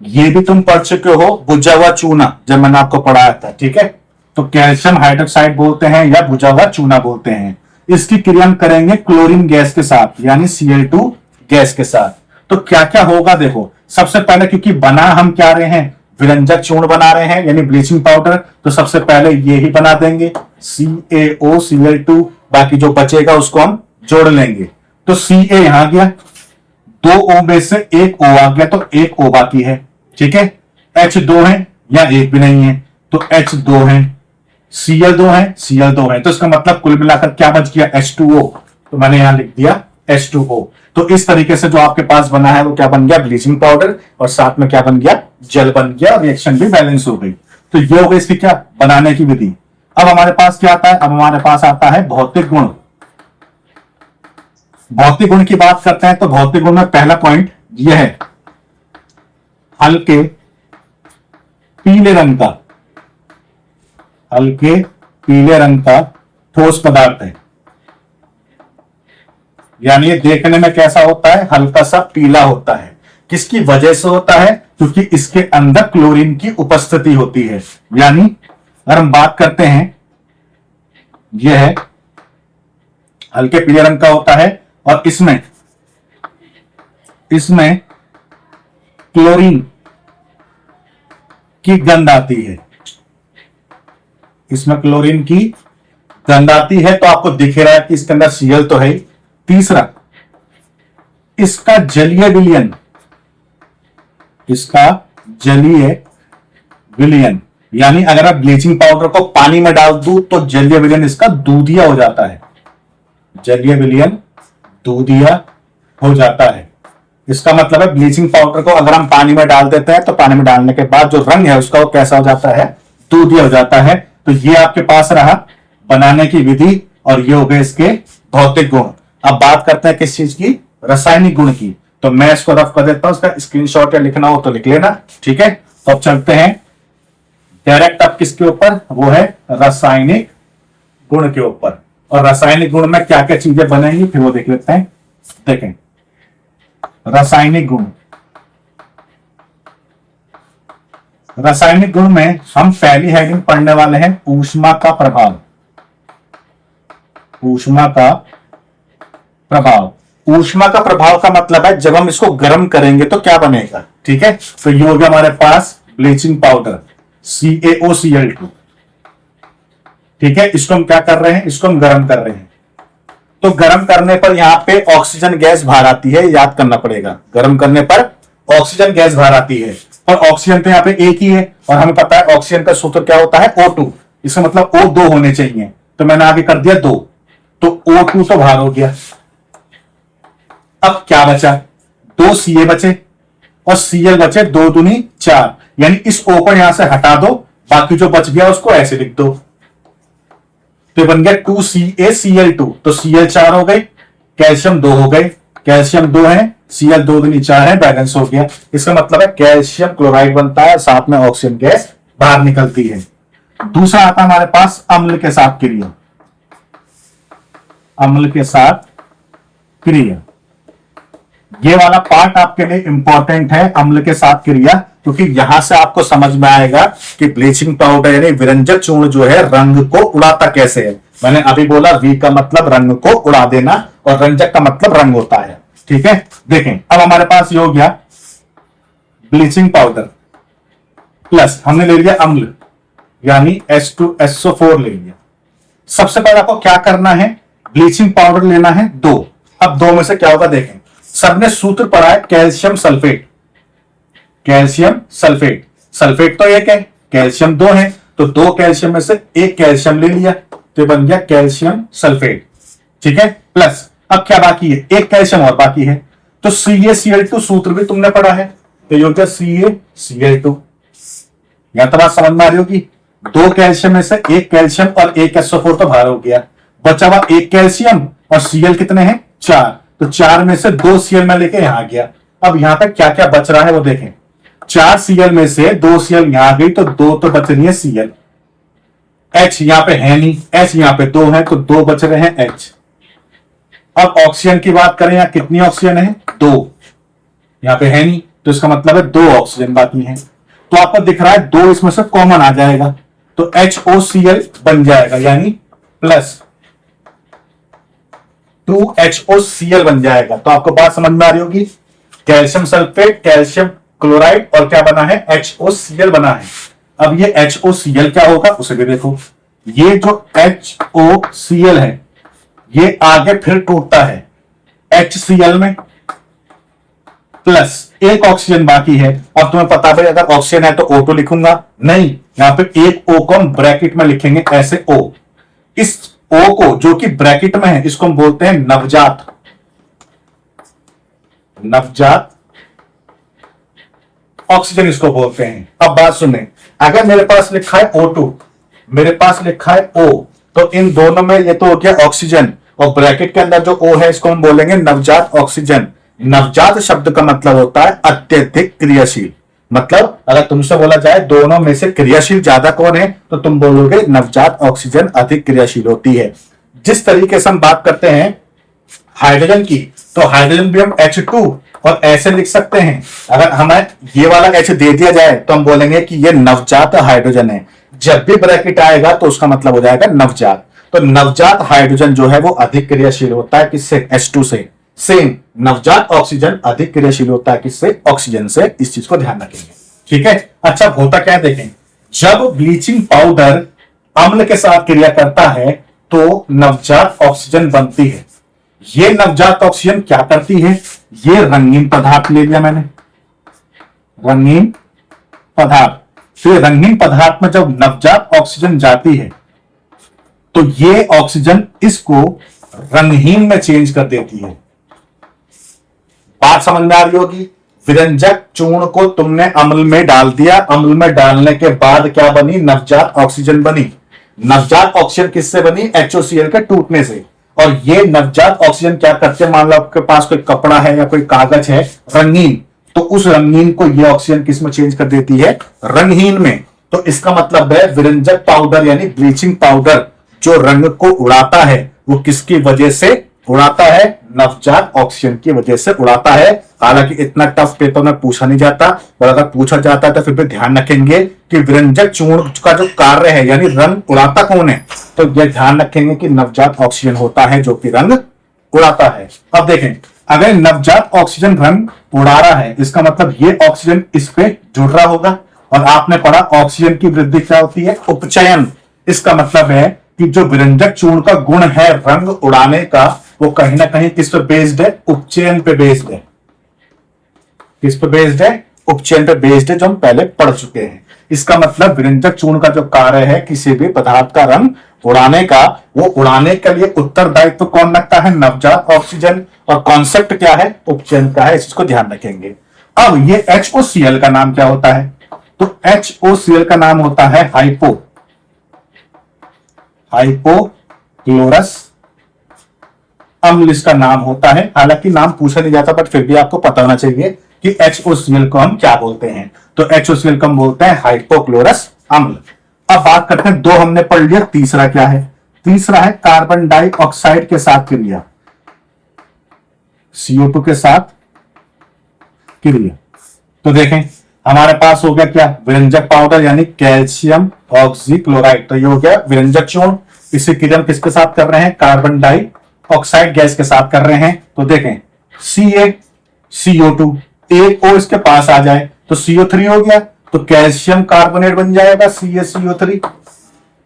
ये भी तुम पढ़ चुके हो, बुझा हुआ चूना, जब मैंने आपको पढ़ाया था, ठीक है। तो कैल्शियम हाइड्रोक्साइड बोलते हैं या बुझा हुआ चूना बोलते हैं। इसकी क्रिया हम करेंगे क्लोरीन गैस के साथ, यानी Cl2 गैस के साथ। तो क्या क्या होगा देखो, सबसे पहले क्योंकि बना हम क्या रहे हैं, विरंजक चूर्ण बना रहे हैं यानी ब्लीचिंग पाउडर, तो सबसे पहले ये ही बना देंगे CaOCl2, बाकी जो बचेगा उसको हम जोड़ लेंगे। तो Ca यहां गया, 2 O में से 1 O आ गया, तो 1 O बाकी है, ठीक है। H2 है या 1 भी नहीं है, तो H2 है, Cl2 है, Cl2 है, तो इसका मतलब कुल मिलाकर क्या बच गया, H2O। तो मैंने यहां लिख दिया H2O। तो इस तरीके से जो आपके पास बना है वो क्या बन गया, ब्लीचिंग पाउडर, और साथ में क्या बन गया, जल बन गया, और रिएक्शन भी बैलेंस हो गई। तो ये हो गई इसकी क्या बनाने की विधि। अब हमारे पास क्या आता है, अब हमारे पास आता है भौतिक गुण। भौतिक गुण की बात करते हैं तो भौतिक गुण में पहला पॉइंट यह है, हल्के पीले रंग का, हल्के पीले रंग का ठोस पदार्थ है, यानी ये देखने में कैसा होता है, हल्का सा पीला होता है। किसकी वजह से होता है, क्योंकि इसके अंदर क्लोरीन की उपस्थिति होती है। यानी अगर हम बात करते हैं, यह है हल्के पीले रंग का होता है, और इसमें क्लोरीन की गंध आती है, इसमें क्लोरीन की गंध आती है। तो आपको दिख रहा है कि इसके अंदर Cl तो है। तीसरा, इसका जलीय विलयन, इसका जलीय विलयन, यानी अगर आप ब्लीचिंग पाउडर को पानी में डाल दूं तो जलीय विलयन इसका दूधिया हो जाता है, जलीय विलयन दूधिया हो जाता है। इसका मतलब है ब्लीचिंग पाउडर को अगर हम पानी में डाल देते हैं तो पानी में डालने के बाद जो रंग है उसका वो कैसा हो जाता है, दूधिया हो जाता है। तो ये आपके पास रहा बनाने की विधि, और ये हो गए इसके भौतिक गुण। अब बात करते हैं किस चीज की, रासायनिक गुण की। तो मैं इसको रफ कर देता हूं, इसका स्क्रीनशॉट या लिखना हो तो लिख लेना, ठीक है। तो अब चलते हैं डायरेक्ट अब किसके ऊपर, वो है रासायनिक गुण के ऊपर। और रासायनिक गुण में क्या क्या चीजें बनेंगी फिर वो देख लेते हैं। देखें रासायनिक गुण, रासायनिक गुण में हम पहली हेडिंग पढ़ने वाले हैं ऊष्मा का प्रभाव। ऊष्मा का प्रभाव, ऊष्मा का प्रभाव का मतलब है जब हम इसको गर्म करेंगे तो क्या बनेगा, ठीक है। तो ये हो गया हमारे पास ब्लीचिंग पाउडर CaOCl2, ठीक है। इसको हम क्या कर रहे हैं, इसको हम गर्म कर रहे हैं। तो गर्म करने पर यहां पे ऑक्सीजन गैस बाहर आती है, याद करना पड़ेगा, गर्म करने पर ऑक्सीजन गैस बाहर आती है। और ऑक्सीजन तो यहां पे एक ही है, और हमें पता है ऑक्सीजन का सूत्र क्या होता है, O2। इसका मतलब O2 होने चाहिए, तो मैंने आगे कर दिया 2, तो O2 तो बाहर हो गया। अब क्या बचा, 2 Ca बचे और Cl बचे, 2 दूनी 4, यानी इस O को यहां से हटा दो, बाकी जो बच गया उसको ऐसे लिख दो। तो बन गया 2CaCl2, तो Cl 4 हो गई, कैल्शियम 2 हो गए, कैल्शियम 2 है, Cl 2 दूनी 4 है, बैलेंस हो गया। इसका मतलब है कैल्शियम क्लोराइड बनता है, साथ में ऑक्सीजन गैस बाहर निकलती है। दूसरा आता है हमारे पास अम्ल के साथ क्रिया, अम्ल के साथ क्रिया। ये वाला पार्ट आपके लिए इंपॉर्टेंट है, अम्ल के साथ क्रिया, क्योंकि यहां से आपको समझ में आएगा कि ब्लीचिंग पाउडर यानी विरंजक चूर्ण जो है रंग को उड़ाता कैसे है। मैंने अभी बोला वी का मतलब रंग को उड़ा देना, और रंजक का मतलब रंग होता है, ठीक है। देखें अब हमारे पास ये हो गया ब्लीचिंग पाउडर प्लस हमने ले लिया अम्ल, यानी H2SO4 ले लिया। सबसे पहले आपको क्या करना है, ब्लीचिंग पाउडर लेना है 2। अब 2 में से क्या होगा देखें, सबने सूत्र पढ़ा है calcium sulphate, calcium sulphate, sulphate तो एक है, कैल्शियम 2 है, तो 2 कैल्शियम में से 1 कैल्शियम ले लिया, तो बन गया कैल्शियम सल्फेट, ठीक है। प्लस अब क्या बाकी है, 1 कैल्शियम और बाकी है, तो CaCl2 सूत्र भी तुमने पढ़ा है, तो ये हो गया CaCl2। यहां तो बात समझ में आ रही होगी, 2 कैल्शियम में से 1 कैल्शियम और 1 SO4 तो बाहर हो गया, बचा हुआ 1 कैल्शियम, और Cl कितने हैं 4, तो 4 में से 2 Cl में लेके यहां गया। अब यहां पे क्या क्या बच रहा है वो देखें, 4 Cl में से 2 Cl यहां गई, तो 2 तो बच रही है Cl, H यहां पे है नहीं, H यहां पे 2 है, तो 2 बच रहे हैं H। अब ऑक्सीजन की बात करें, यहां कितनी ऑक्सीजन है, 2, यहां पे है नहीं, तो इसका मतलब है 2 ऑक्सीजन बाकी हैं। तो आपको दिख रहा है 2 इसमें से कॉमन आ जाएगा, तो HOCl बन जाएगा, यानी प्लस 2HOCl बन जाएगा। तो आपको बात समझ में आ रही होगी, कैल्शियम सल्फेट, कैल्शियम क्लोराइड और क्या बना है, HOCl बना है। अब ये HOCl क्या होगा उसे भी देखो, ये जो HOCl है ये आगे फिर टूटता है HCl में, प्लस एक ऑक्सीजन बाकी है। अब तुम्हें पता भाई अगर ऑक्सीजन है तो O2 लिखूंगा, नहीं, यहां पे एक O को हम ब्रैकेट में लिखेंगे ऐसे O। इस O को जो कि ब्रैकेट में है इसको हम बोलते हैं नवजात, नवजात ऑक्सीजन इसको बोलते हैं। अब बात सुने, अगर मेरे पास लिखा है O2, मेरे पास लिखा है O, तो इन दोनों में ये तो हो गया ऑक्सीजन, और ब्रैकेट के अंदर जो O है इसको हम बोलेंगे नवजात ऑक्सीजन। नवजात शब्द का मतलब होता है अत्यधिक क्रियाशील। मतलब अगर तुमसे बोला जाए दोनों में से क्रियाशील ज्यादा कौन है, तो तुम बोलोगे नवजात ऑक्सीजन अधिक क्रियाशील होती है। जिस तरीके से हम बात करते हैं हाइड्रोजन की, तो हाइड्रोजन भी हम H2 और ऐसे लिख सकते हैं। अगर हमें ये वाला H दे दिया जाए तो हम बोलेंगे कि ये नवजात हाइड्रोजन है। जब भी ब्रैकेट आएगा तो उसका मतलब हो जाएगा नवजात। तो नवजात हाइड्रोजन जो है वो अधिक क्रियाशील होता है किससे, H2 से। सेम नवजात ऑक्सीजन अधिक क्रियाशील होता है किससे, ऑक्सीजन से। इस चीज को ध्यान रखेंगे, ठीक है। अच्छा होता क्या है देखें, जब ब्लीचिंग पाउडर अम्ल के साथ क्रिया करता है तो नवजात ऑक्सीजन बनती है। ये नवजात ऑक्सीजन क्या करती है, ये रंगीन पदार्थ ले लिया मैंने, रंगीन पदार्थ। तो रंगीन पदार्थ में जब नवजात ऑक्सीजन जाती है तो ये ऑक्सीजन इसको रंगहीन में चेंज कर देती है। बात समझ में आ रही होगी। विरंजक चूर्ण को तुमने अम्ल में डाल दिया, अम्ल में डालने के बाद क्या बनी, नवजात ऑक्सीजन बनी। नवजात ऑक्सीजन किससे बनी, HOCl के टूटने से। और ये नवजात ऑक्सीजन क्या करते हैं, मान लो आपके पास कोई कपड़ा है या कोई कागज है रंगीन, तो उस रंगीन को ये ऑक्सीजन किस में चेंज कर देती है, रंगहीन में। तो इसका मतलब है विरंजक पाउडर यानी ब्लीचिंग पाउडर जो रंग को उड़ाता है वो किसकी वजह से उड़ाता है, नवजात ऑक्सीजन की वजह से उड़ाता है। हालांकि इतना टफ पेपर में पूछा नहीं जाता, और अगर पूछा जाता है तो फिर भी ध्यान रखेंगे कि विरंजक चूर्ण का जो कार्य है यानी रंग उड़ाता कौन है, तो यह ध्यान रखेंगे कि नवजात ऑक्सीजन होता है जो कि रंग उड़ाता है। अब देखें, अगर नवजात ऑक्सीजन रंग उड़ा रहा है इसका मतलब ये ऑक्सीजन इस पे जुड़ रहा होगा। और आपने पढ़ा ऑक्सीजन की वृद्धि क्या होती है, उपचयन। इसका मतलब है कि जो विरंजक चूर्ण का गुण है रंग उड़ाने का, वो कहीं ना कहीं किस पे बेस्ड है, उपचयन पे बेस्ड है। किस पे बेस्ड है, उपचयन पे बेस्ड है, जो हम पहले पढ़ चुके हैं। इसका मतलब विरंजक चूर्ण का जो कार्य है किसी भी पदार्थ का रंग उड़ाने का, वो उड़ाने के लिए उत्तरदायित्व कौन रखता है, नवजात ऑक्सीजन। और कॉन्सेप्ट क्या है, उपचयन का है। इस चीज को ध्यान रखेंगे। अब ये HOCl का नाम क्या होता है, तो HOCl का नाम होता है हाइपोक्लोरस अम्ल इसका नाम होता है। हालांकि नाम पूछा नहीं जाता बट फिर भी आपको पता होना चाहिए कि HOCl को हम क्या बोलते हैं। तो HOCl को हम बोलते हैं हाइपोक्लोरस अम्ल। अब बात करते हैं, 2 हमने पढ़ लिया, तीसरा क्या है, तीसरा है कार्बन डाइऑक्साइड के साथ क्रिया, CO2 के साथ क्रिया। तो देखें हमारे पास हो गया क्या, विरंजक पाउडर यानी कैल्शियम ऑक्सीक्लोराइड। तो ये हो गया विरंजक चूर्ण। इसी क्रिया हम किसके साथ कर रहे हैं, कार्बन डाइऑक्साइड गैस के साथ कर रहे हैं। तो देखें CaCO2, एक O इसके पास आ जाए तो CO3 हो गया, तो कैल्शियम कार्बोनेट बन जाएगा CaCO3,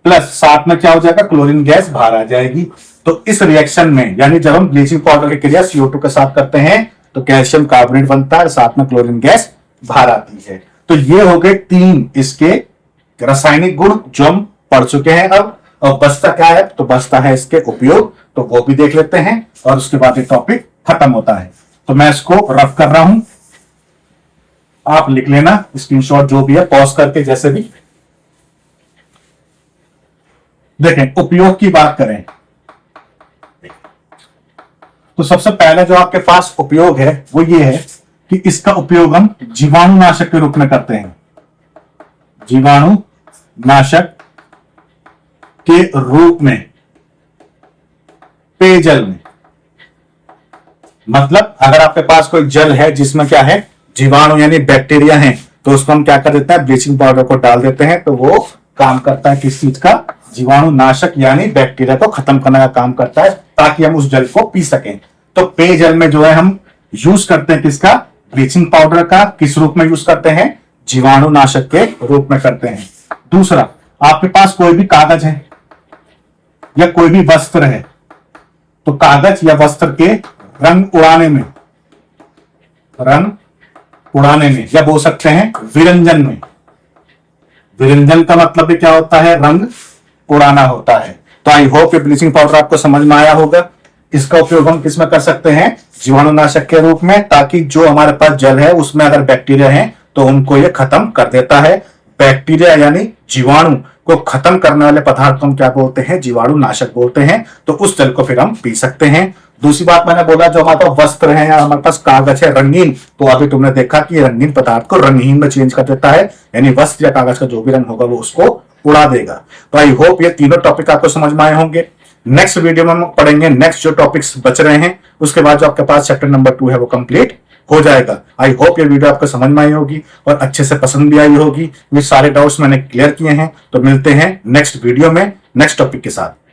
प्लस साथ में क्या हो जाएगा, क्लोरीन गैस बाहर आ जाएगी। तो इस रिएक्शन में यानी जब हम ब्लीचिंग पाउडर की क्रिया CO2 के साथ करते हैं तो कैल्शियम कार्बोनेट बनता है, साथ में क्लोरीन गैस बाहर आती है। तो ये हो गए 3 इसके रासायनिक गुण जो हम पढ़ चुके हैं। अब और बचता क्या है, तो बचता है इसके उपयोग, तो वो भी देख लेते हैं और उसके बाद ये टॉपिक खत्म होता है। तो मैं इसको रफ कर रहा हूं, आप लिख लेना स्क्रीनशॉट जो भी है, पॉज करके जैसे भी। देखें उपयोग की बात करें तो सबसे पहले जो आपके पास उपयोग है वो ये है कि इसका उपयोग हम जीवाणुनाशक के रूप में करते हैं, जीवाणुनाशक के रूप में पेयजल में। मतलब अगर आपके पास कोई जल है जिसमें क्या है, जीवाणु यानी बैक्टीरिया हैं, तो उसमें हम क्या कर देते हैं, ब्लीचिंग पाउडर को डाल देते हैं, तो वो काम करता है किस चीज का, जीवाणु नाशक यानी बैक्टीरिया को खत्म करने का काम करता है, ताकि हम उस जल को पी सकें। तो पेयजल में जो है हम यूज करते हैं किसका, ब्लीचिंग पाउडर का। किस रूप में यूज करते हैं, जीवाणु नाशक के रूप में करते हैं। दूसरा, आपके पास कोई भी कागज है या कोई भी वस्त्र है, तो कागज या वस्त्र के रंग उड़ाने में या बोल सकते हैं विरंजन में, विरंजन का मतलब क्या होता है, रंग उड़ाना होता है। तो आई होप ये ब्लीचिंग पाउडर आपको समझ में आया होगा। इसका उपयोग हम किसमें कर सकते हैं, जीवाणुनाशक के रूप में, ताकि जो हमारे पास जल है उसमें अगर बैक्टीरिया है तो उनको ये खत्म कर देता है। बैक्टीरिया यानी जीवाणु को खत्म करने वाले पदार्थ को हम क्या बोलते हैं, जीवाणु नाशक बोलते हैं। तो उस जल को फिर हम पी सकते हैं। दूसरी बात मैंने बोला, जो हमारे पास वस्त्र है या हमारे पास कागज है रंगीन, तो अभी तुमने देखा कि रंगीन पदार्थ को रंगहीन में चेंज कर देता है, यानी वस्त्र या कागज का जो भी रंग होगा वो उसको उड़ा देगा। तो आई होप ये तीनों टॉपिक आपको समझ में आए होंगे। नेक्स्ट वीडियो में हम पढ़ेंगे नेक्स्ट जो टॉपिक्स बच रहे हैं, उसके बाद जो आपके पास चैप्टर नंबर 2 है वो कंप्लीट हो जाएगा। आई होप ये वीडियो आपको समझ में आई होगी और अच्छे से पसंद भी आई होगी। ये सारे डाउट्स मैंने क्लियर किए हैं। तो मिलते हैं नेक्स्ट वीडियो में नेक्स्ट टॉपिक के साथ।